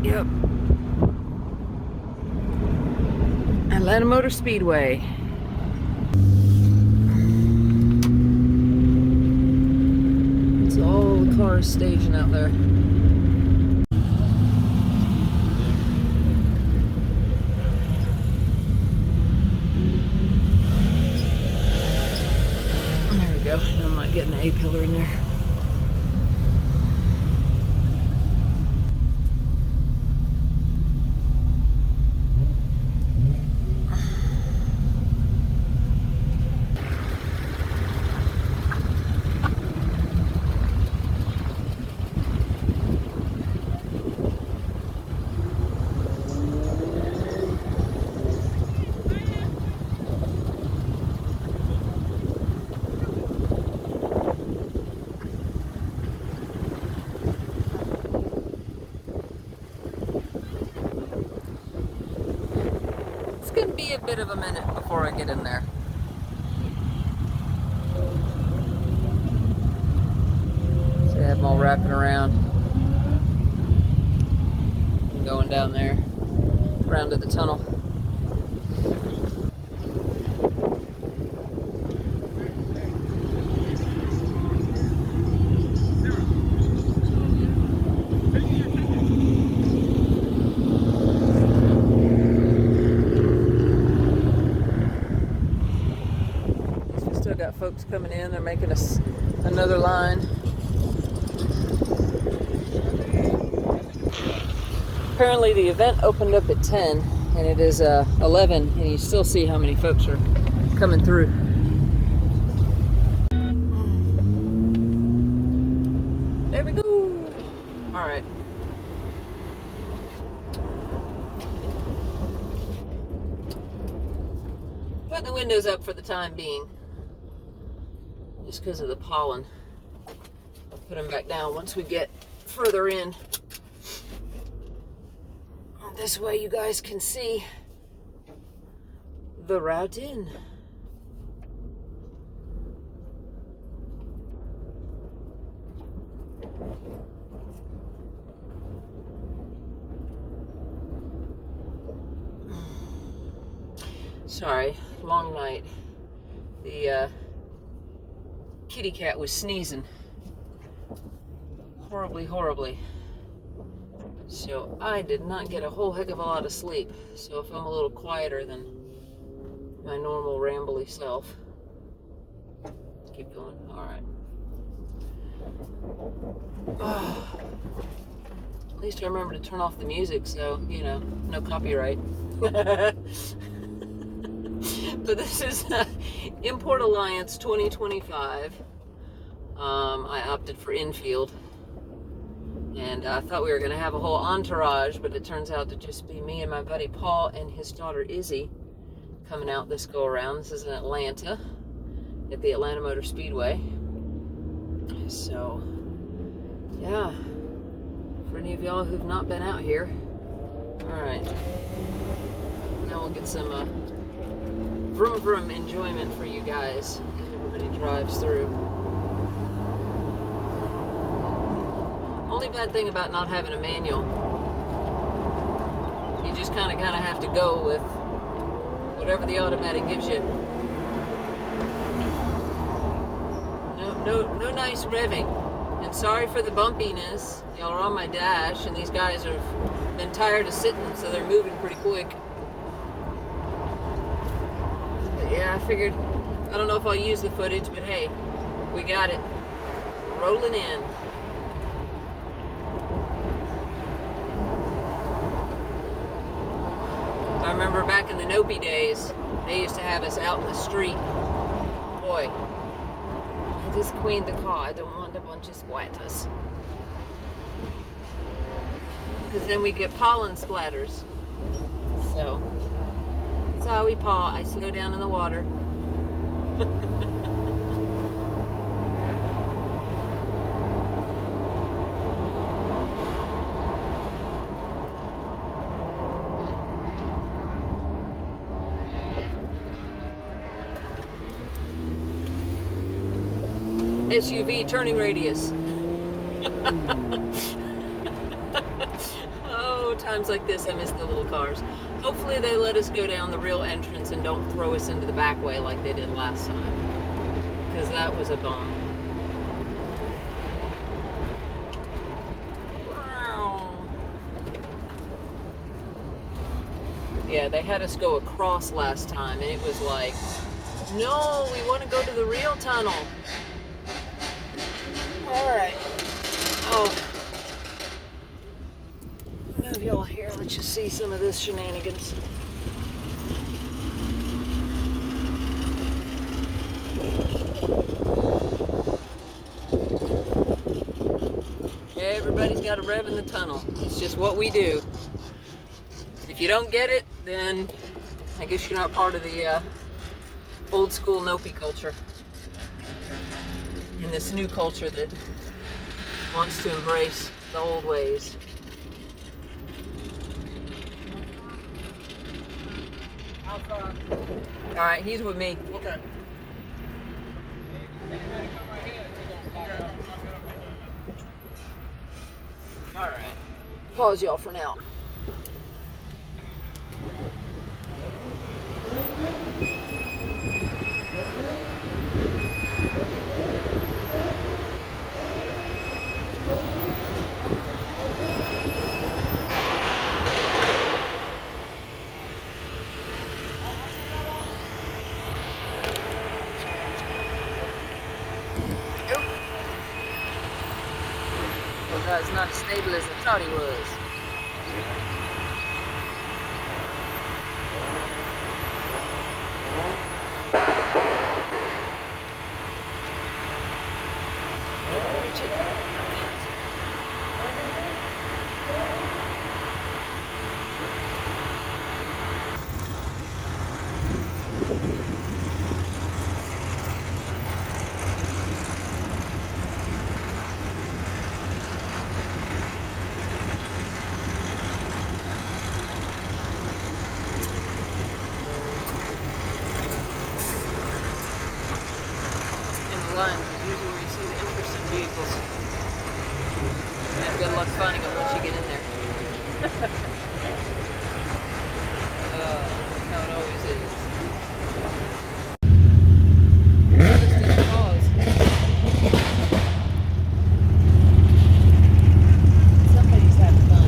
Yep. Atlanta Motor Speedway. It's all the cars staging out there. There we go. I'm not getting an A-pillar in there. Be a bit of a minute before I get in there. So I have them all wrapping around and going down there around to the tunnel. Got folks coming in, they're making us another line. Apparently the event opened up at 10 and it is 11 and you still see how many folks are coming through. There we go. All right. Putting the windows up for the time being. Just because of the pollen. I'll put them back down once we get further in. This way you guys can see the route in. Sorry, long night. The kitty cat was sneezing horribly, so I did not get a whole heck of a lot of sleep. So if I'm a little quieter than my normal rambly self, keep going. All right. At least I remember to turn off the music, so you know, no copyright. But this is Import Alliance 2025. I opted for Infield. And I thought we were going to have a whole entourage, but it turns out to just be me and my buddy Paul and his daughter Izzy coming out this go around. This is in Atlanta at the Atlanta Motor Speedway. So, yeah. For any of y'all who've not been out here. Alright. Now we'll get some vroom vroom enjoyment for you guys as everybody drives through. Only bad thing about not having a manual, you just kind of have to go with whatever the automatic gives you. No nice revving. And sorry for the bumpiness. Y'all are on my dash, and these guys have been tired of sitting, so they're moving pretty quick. But yeah, I figured, I don't know if I'll use the footage, but hey, we got it. Rolling in. I remember back in the NOPI days, they used to have us out in the street. Boy, I just cleaned the car. I don't want a bunch of splatters. Because then we get pollen splatters. So, that's how we paw. I slow down in the water. SUV turning radius. Oh Oh, times like this, I miss the little cars. Hopefully they let us go down the real entrance and don't throw us into the back way like they did last time. Because that was a bum. Yeah, they had us go across last time, and it was like, no, we want to go to the real tunnel. Alright. Oh. Move y'all here, let you see some of this shenanigans. Everybody's got a rev in the tunnel. It's just what we do. If you don't get it, then I guess you're not part of the old school NOPI culture. In this new culture that wants to embrace the old ways. How far? Alright, he's with me. Okay. Alright. Pause y'all for now. It's not as stable as I thought he was. Lines is usually where you see the interesting vehicles. You have good luck finding them once you get in there. That's how it always is. Let's just pause. Somebody's having fun.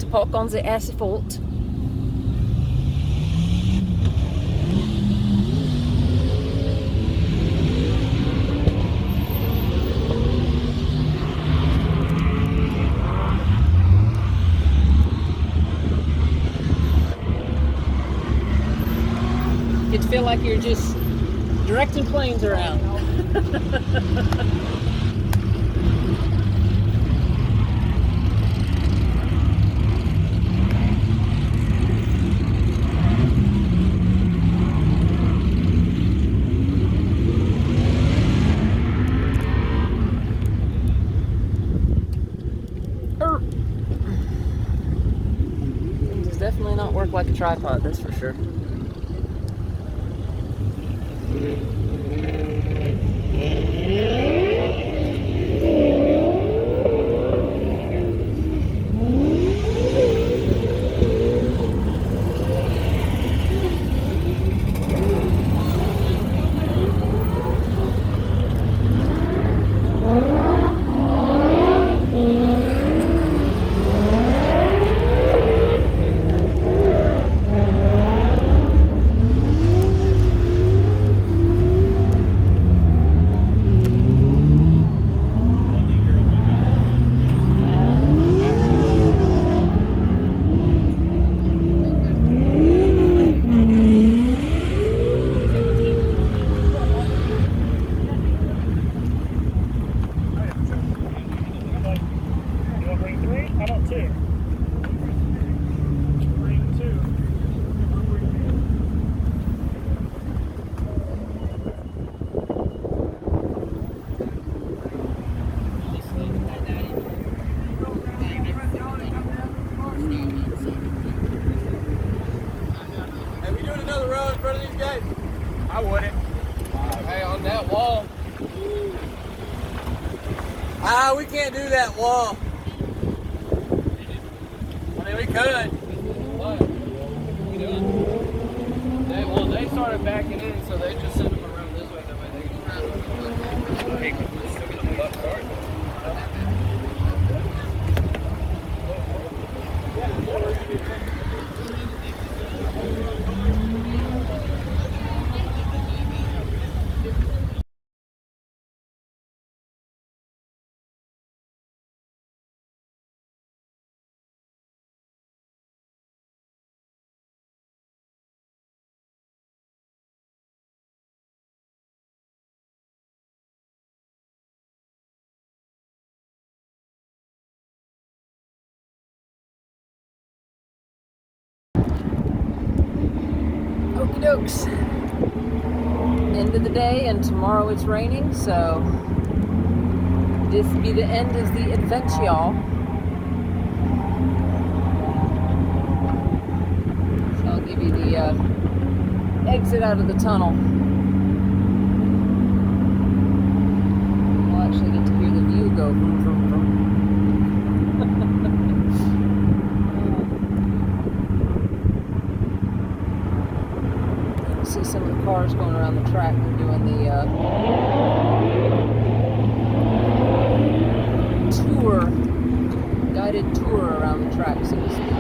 to park on the asphalt. Get to feel like you're just directing planes around. Things does definitely not work like a tripod, that's for sure. I wouldn't. Hey, on that wall. We can't do that wall. I mean, we could. What? They started backing in, so they just sent them around this way. That way they can still get the left start. Okie dokes. End of the day, and tomorrow it's raining, so this will be the end of the adventure, y'all. So I'll give you the exit out of the tunnel. We'll actually get to hear the view go vroom, vroom, vroom. See some of the cars going around the track. They're doing the guided tour around the track, so to speak.